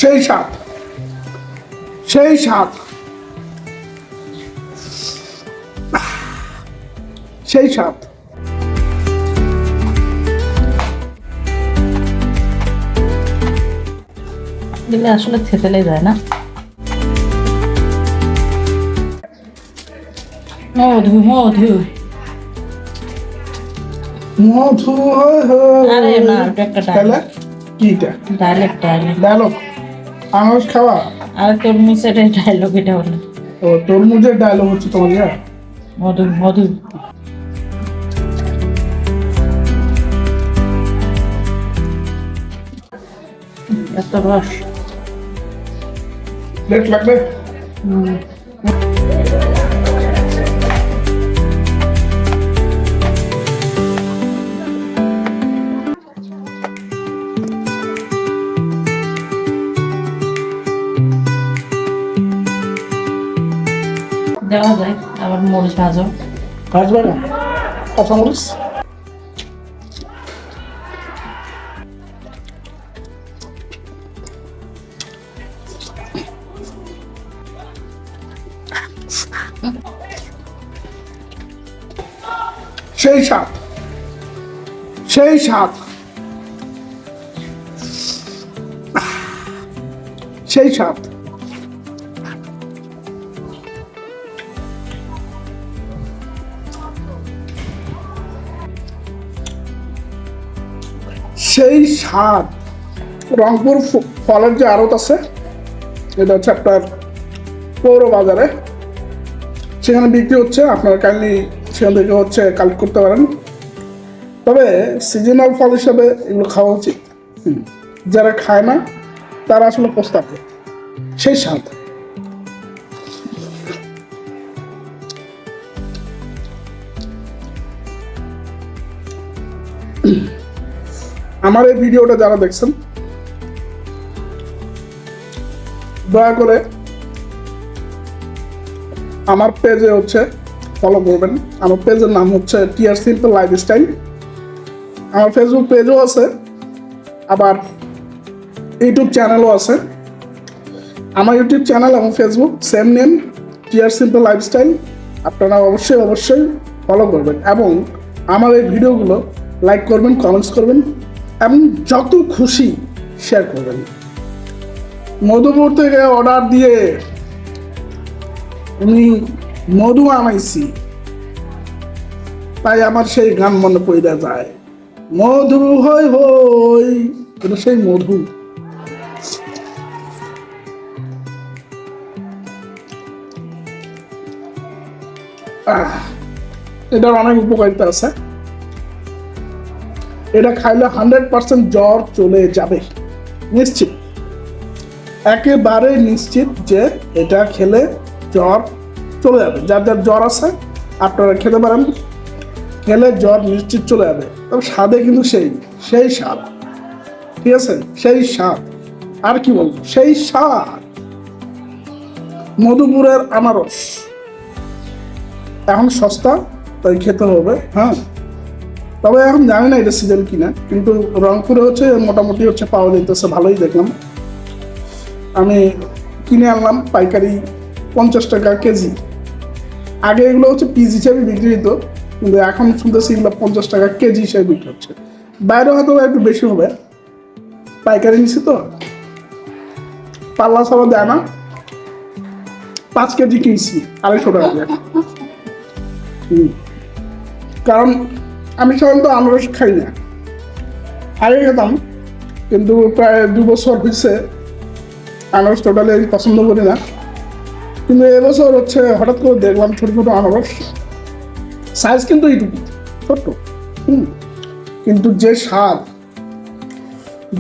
সেই স্বাদ, সেই স্বাদ, সেই স্বাদ। দিলে আসলে থেতলে যায় না। মধু মধু মধু আরে না, ওটা একটা তাহলে কিটা ডায়লগ ডায়লগ আনারস খাওয়া। আর তরমুজের ডায়লগ এটা হলো ও তরমুজের ডায়লগ হচ্ছে তোমার ইয়া। মধু মধু। এত রস। প্লেট লাগবে? দেওয়া যায় আবার মরিচ ভাজো। ভাজবে না কাঁচামরিচ? সেই স্বাদ, সেই স্বাদ, সেই স্বাদ। সেই স্বাদ। রংপুর ফলের যে আড়ত আছে, এটা হচ্ছে আপনার পৌর বাজারে, সেখানে বিক্রি হচ্ছে। আপনারা কাইন্ডলি সেখান থেকে হচ্ছে কালেক্ট করতে পারেন। তবে সিজনাল ফল হিসাবে এগুলো খাওয়া উচিত। যারা খায় না তারা আসলে পস্তাবে। সেই স্বাদ। আমার এই ভিডিওটা যারা দেখছেন, দয়া করে আমার পেজে হচ্ছে ফলো করবেন। আমার পেজের নাম হচ্ছে টিয়ার সিম্পল লাইফস্টাইল। আমার ফেসবুক পেজও আছে, আবার ইউটিউব চ্যানেলও আছে। আমার ইউটিউব চ্যানেল এবং ফেসবুক সেম নেম, টিয়ার সিম্পল লাইফস্টাইল। আপনারা অবশ্যই অবশ্যই ফলো করবেন এবং আমার এই ভিডিওগুলো লাইক করবেন, কমেন্টস করবেন এবং যত খুশি শেয়ার করবেন। মধুপুর থেকে অর্ডার দিয়ে আমি মধু আনাইছি, তাই আমার সেই গান মনে পড়ে যায়, মধু হই হই। এটা সেই মধু। এটার অনেক উপকারিতা আছে। এটা খাইলে 100% জ্বর চলে যাবে, নিশ্চিত, একেবারে নিশ্চিত যে এটা খেলে জ্বর চলে যাবে। যার যার জ্বর আছে আপনারা খেতে পারেন, খেলে জ্বর নিশ্চিত চলে যাবে। তবে স্বাদে কিন্তু সেই সেই স্বাদ, ঠিক আছে? সেই স্বাদ, আর কি বলবো, সেই স্বাদ। মধুপুরের আনারস এখন সস্তা, তাই খেতে হবে। হ্যাঁ, তবে এখন জানি না এটা সিজন কিনা, কিন্তু রংপুরে হচ্ছে মোটামুটি হচ্ছে পাওয়া যাইতেছে, ভালোই দেখলাম। আমি কিনে আনলাম পাইকারি 50 টাকা কেজি। আগে এগুলো হচ্ছে পিস হিসাবে বিক্রি হতো, কিন্তু এখন শুনতেছি এগুলো 50 টাকা কেজি হিসাবে বিক্রি হচ্ছে। বাইরে হয়তো একটু বেশি হবে, পাইকারি নিচ্ছি তো, পাল্লা ছাড়া দেয় না। 5 কেজি কিনছি 250 টাকা দিয়ে। কারণ আমি সাধারণত আনারস খাই না, আগে খেতাম, কিন্তু প্রায় 2 বছর হয়েছে আনারস টোটালি আমি পছন্দ করি না। কিন্তু এবছর হচ্ছে হঠাৎ করে দেখলাম ছোট ছোট আনারস, সাইজ কিন্তু এইটুকু ছোট্ট, কিন্তু যে স্বাদ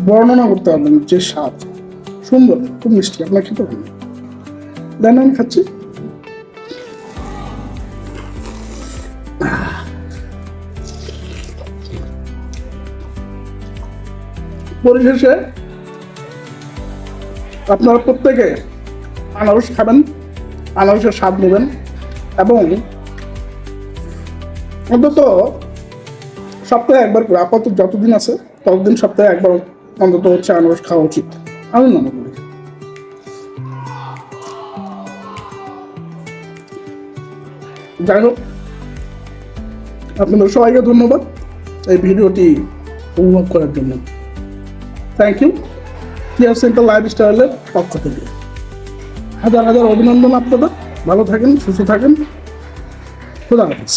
বর্ণনা করতে পারবেন, যে স্বাদ, সুন্দর, খুব মিষ্টি। আপনার খেতে পারেন, দেন আমি খাচ্ছি। পরিশেষে আপনারা প্রত্যেকে আনারস খাবেন, আনারসের স্বাদ নেবেন এবং অন্তত সপ্তাহে একবার করে, আপাতত যতদিন আছে ততদিন সপ্তাহে একবার অন্তত হচ্ছে আনারস খাওয়া উচিত, আমি মনে করি। যাই হোক, আপনাদের সবাইকে ধন্যবাদ এই ভিডিওটি উপভোগ করার জন্য। থ্যাংক ইউ কেয়ার সেন্টার লাইফস্টাইলের পক্ষ থেকে হাজার হাজার অভিনন্দন আপনাদের। ভালো থাকেন, সুস্থ থাকেন, খুদা হাফিজ।